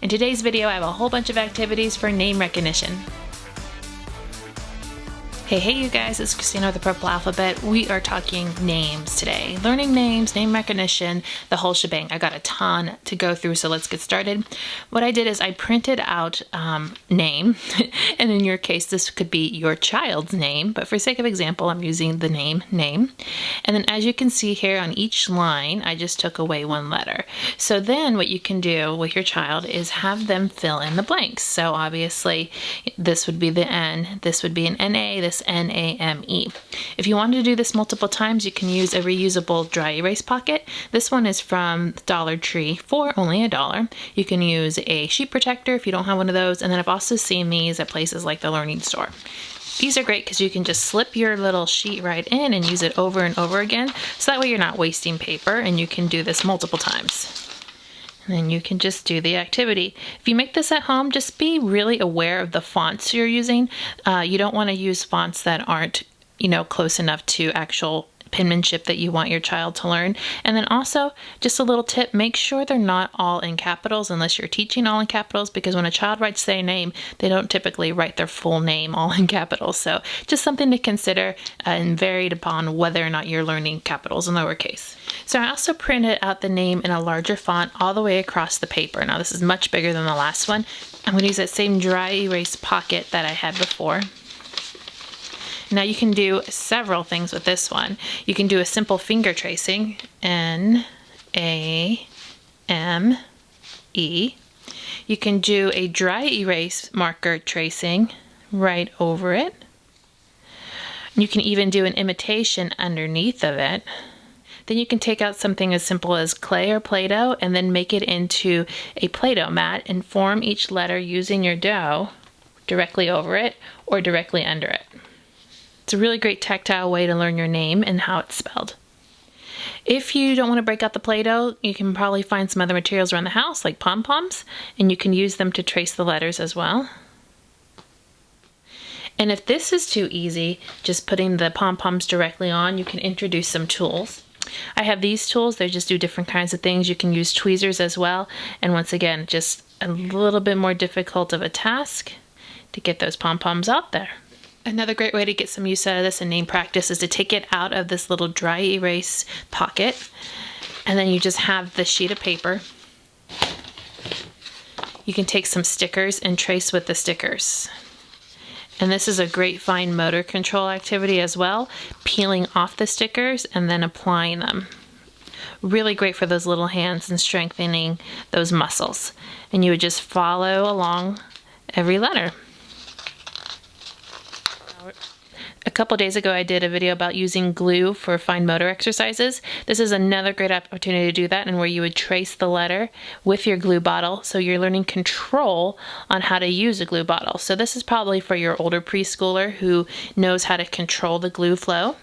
In today's video, I have a whole bunch of activities for name recognition. Hey you guys, it's Christina with the Purple Alphabet. We are talking names today. Learning names, name recognition, the whole shebang. I got a ton to go through, so let's get started. What I did is I printed out name, and in your case, this could be your child's name, but for sake of example, I'm using the name. And then as you can see here on each line, I just took away one letter. So then what you can do with your child is have them fill in the blanks. So obviously, this would be the N, this would be an NA, this N-A-M-E. If you want to do this multiple times, you can use a reusable dry erase pocket. This one is from Dollar Tree for only $1. You can use a sheet protector if you don't have one of those, and then I've also seen these at places like the Learning Store. These are great because you can just slip your little sheet right in and use it over and over again, so that way you're not wasting paper and you can do this multiple times. And then you can just do the activity. If you make this at home, just be really aware of the fonts you're using. You don't want to use fonts that aren't, close enough to actual penmanship that you want your child to learn. And then also, just a little tip, make sure they're not all in capitals unless you're teaching all in capitals, because when a child writes their name, they don't typically write their full name all in capitals. So just something to consider and varied upon whether or not you're learning capitals and lowercase. So I also printed out the name in a larger font all the way across the paper. Now this is much bigger than the last one. I'm going to use that same dry erase pocket that I had before. Now you can do several things with this one. You can do a simple finger tracing, N-A-M-E. You can do a dry erase marker tracing right over it. You can even do an imitation underneath of it. Then you can take out something as simple as clay or Play-Doh and then make it into a Play-Doh mat and form each letter using your dough directly over it or directly under it. It's a really great tactile way to learn your name and how it's spelled. If you don't want to break out the Play-Doh, you can probably find some other materials around the house like pom-poms, and you can use them to trace the letters as well. And if this is too easy, just putting the pom-poms directly on, you can introduce some tools. I have these tools. They just do different kinds of things. You can use tweezers as well. And once again, just a little bit more difficult of a task to get those pom-poms out there. Another great way to get some use out of this and name practice is to take it out of this little dry erase pocket, and then you just have the sheet of paper. You can take some stickers and trace with the stickers. And this is a great fine motor control activity as well, peeling off the stickers and then applying them. Really great for those little hands and strengthening those muscles. And you would just follow along every letter. A couple days ago, I did a video about using glue for fine motor exercises. This is another great opportunity to do that, and where you would trace the letter with your glue bottle, so you're learning control on how to use a glue bottle. So this is probably for your older preschooler who knows how to control the glue flow.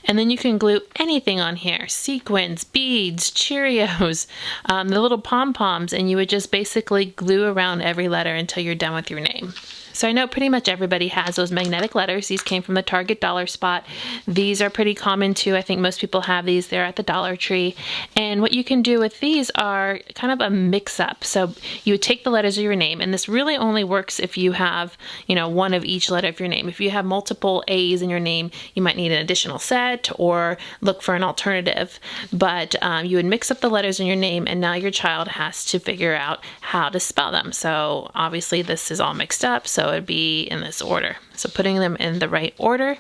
And then you can glue anything on here, sequins, beads, Cheerios, the little pom-poms, and you would just basically glue around every letter until you're done with your name. So I know pretty much everybody has those magnetic letters. These came from the Target Dollar Spot. These are pretty common too. I think most people have these. They're at the Dollar Tree. And what you can do with these are kind of a mix-up. So you would take the letters of your name, and this really only works if you have, one of each letter of your name. If you have multiple A's in your name, you might need an additional set or look for an alternative. But you would mix up the letters in your name, and now your child has to figure out how to spell them. So obviously this is all mixed up, so it'd be in this order. So putting them in the right order.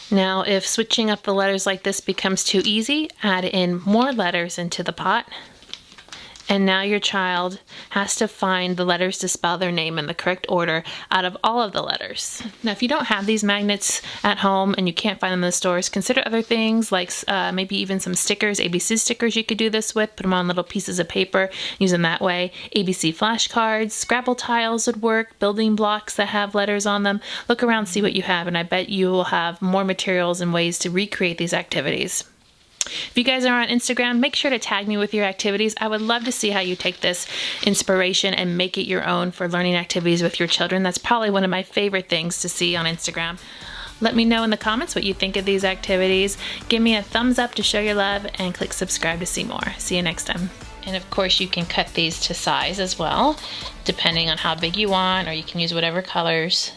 Now, if switching up the letters like this becomes too easy, add in more letters into the pot. And now your child has to find the letters to spell their name in the correct order out of all of the letters. Now, if you don't have these magnets at home and you can't find them in the stores, consider other things like maybe even some stickers, ABC stickers you could do this with, put them on little pieces of paper, use them that way. ABC flashcards, Scrabble tiles would work, building blocks that have letters on them. Look around, see what you have, and I bet you will have more materials and ways to recreate these activities. If you guys are on Instagram, make sure to tag me with your activities. I would love to see how you take this inspiration and make it your own for learning activities with your children. That's probably one of my favorite things to see on Instagram. Let me know in the comments what you think of these activities. Give me a thumbs up to show your love and click subscribe to see more. See you next time. And of course you can cut these to size as well, depending on how big you want, or you can use whatever colors